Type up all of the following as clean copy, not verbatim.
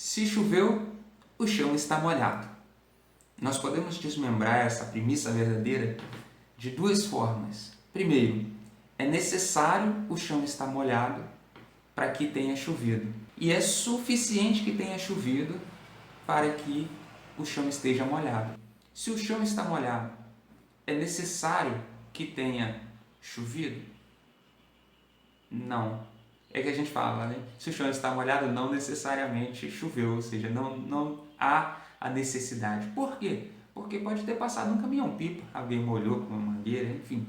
Se choveu, o chão está molhado. Nós podemos desmembrar essa premissa verdadeira de duas formas. Primeiro, é necessário o chão estar molhado para que tenha chovido. E é suficiente que tenha chovido para que o chão esteja molhado. Se o chão está molhado, é necessário que tenha chovido? Não. É que a gente fala, né? Se o chão está molhado, não necessariamente choveu, ou seja, não há a necessidade. Por quê? Porque pode ter passado um caminhão-pipa, alguém molhou com uma mangueira, enfim,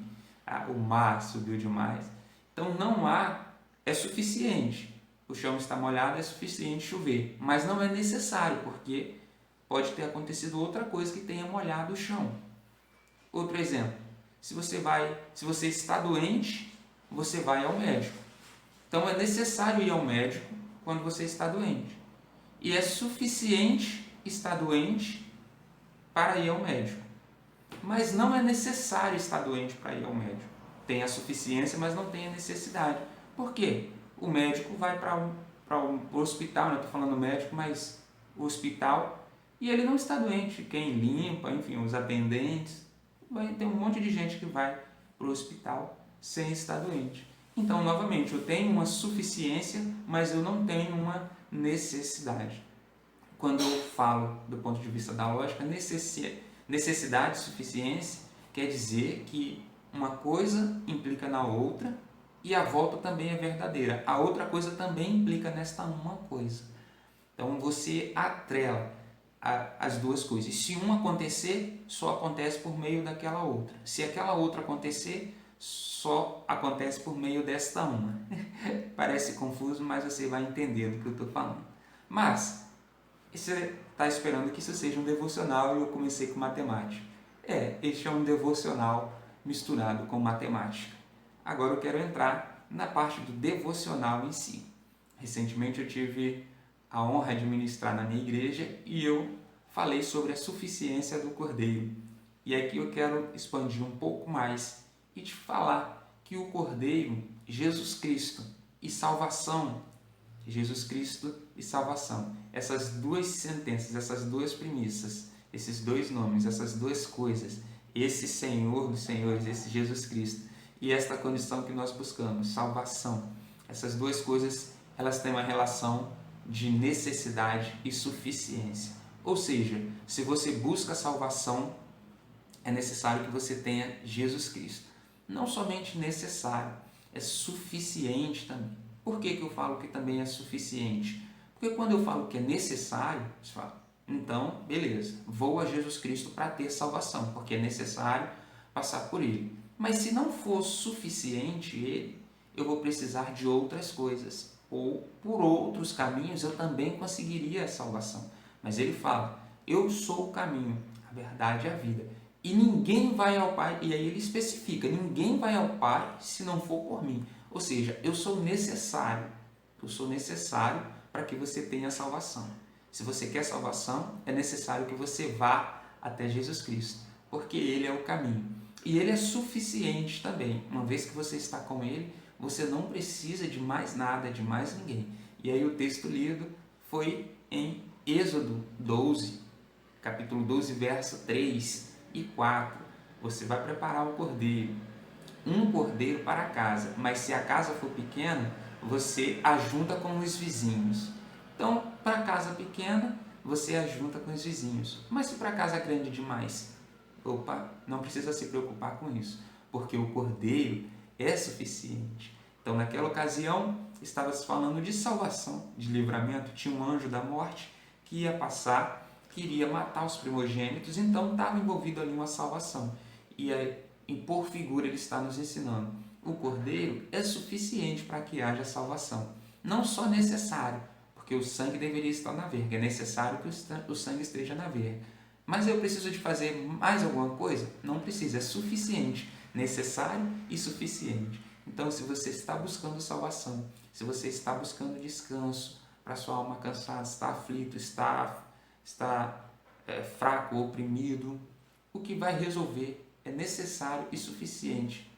o mar subiu demais. Então não há, é suficiente. O chão está molhado, é suficiente chover, mas não é necessário, porque pode ter acontecido outra coisa que tenha molhado o chão. Outro exemplo, se você está doente, você vai ao médico. Então é necessário ir ao médico quando você está doente. E é suficiente estar doente para ir ao médico. Mas não é necessário estar doente para ir ao médico. Tem a suficiência, mas não tem a necessidade. Por quê? O médico vai para o hospital, não estou falando médico, mas o hospital, e ele não está doente. Quem limpa, enfim, os atendentes, tem um monte de gente que vai para o hospital sem estar doente. Então, novamente, eu tenho uma suficiência, mas eu não tenho uma necessidade. Quando eu falo do ponto de vista da lógica, necessidade e suficiência quer dizer que uma coisa implica na outra e a volta também é verdadeira. A outra coisa também implica nesta uma coisa. Então, você atrela as duas coisas. Se uma acontecer, só acontece por meio daquela outra. Se aquela outra acontecer, só acontece por meio desta uma. Parece confuso, mas você vai entender do que eu estou falando. Mas, você está esperando que isso seja um devocional e eu comecei com matemática. Este é um devocional misturado com matemática. Agora eu quero entrar na parte do devocional em si. Recentemente eu tive a honra de ministrar na minha igreja e eu falei sobre a suficiência do Cordeiro. E aqui eu quero expandir um pouco mais e te falar que o Cordeiro, Jesus Cristo e salvação, Jesus Cristo e salvação, essas duas sentenças, essas duas premissas, esses dois nomes, essas duas coisas, esse Senhor dos Senhores, esse Jesus Cristo e esta condição que nós buscamos, salvação, essas duas coisas, elas têm uma relação de necessidade e suficiência. Ou seja, se você busca salvação, é necessário que você tenha Jesus Cristo. Não somente necessário, é suficiente também. Por que eu falo que também é suficiente? Porque quando eu falo que é necessário, você fala, então, beleza, vou a Jesus Cristo para ter salvação, porque é necessário passar por Ele. Mas se não for suficiente Ele, eu vou precisar de outras coisas. Ou por outros caminhos eu também conseguiria a salvação. Mas Ele fala, eu sou o caminho, a verdade e a vida. E ninguém vai ao Pai, e aí ele especifica, ninguém vai ao Pai se não for por mim. Ou seja, eu sou necessário para que você tenha salvação. Se você quer salvação, é necessário que você vá até Jesus Cristo, porque Ele é o caminho. E Ele é suficiente também. Uma vez que você está com Ele, você não precisa de mais nada, de mais ninguém. E aí o texto lido foi em Êxodo 12, capítulo 12, verso 3 e 4. Você vai preparar um cordeiro para casa, mas se a casa for pequena, você ajunta com os vizinhos. Então, para casa pequena, você ajunta com os vizinhos. Mas se para casa grande demais, não precisa se preocupar com isso, porque o cordeiro é suficiente. Então, naquela ocasião, estava se falando de salvação, de livramento. Tinha um anjo da morte que ia passar, que iria matar os primogênitos, então estava envolvido ali uma salvação. E por figura ele está nos ensinando, o cordeiro é suficiente para que haja salvação. Não só necessário, porque o sangue deveria estar na verga, é necessário que o sangue esteja na verga. Mas eu preciso de fazer mais alguma coisa? Não precisa, é suficiente, necessário e suficiente. Então, se você está buscando salvação, se você está buscando descanso para sua alma cansada, está aflito, está fraco, oprimido, o que vai resolver é necessário e suficiente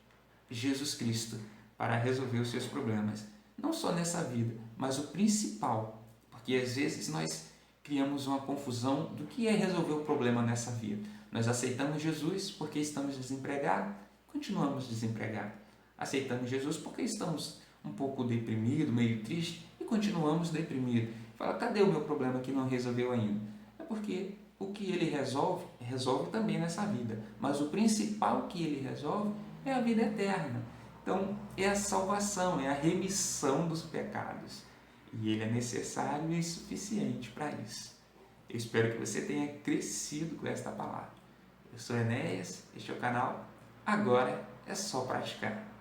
Jesus Cristo para resolver os seus problemas. Não só nessa vida, mas o principal, porque às vezes nós criamos uma confusão do que é resolver o problema nessa vida. Nós aceitamos Jesus porque estamos desempregados, continuamos desempregados. Aceitamos Jesus porque estamos um pouco deprimidos, meio triste, e continuamos deprimidos. Fala, cadê o meu problema que não resolveu ainda? É porque o que ele resolve, resolve também nessa vida. Mas o principal que ele resolve é a vida eterna. Então, é a salvação, é a remissão dos pecados. E ele é necessário e suficiente para isso. Eu espero que você tenha crescido com esta palavra. Eu sou Enéas, este é o canal Agora é Só Praticar.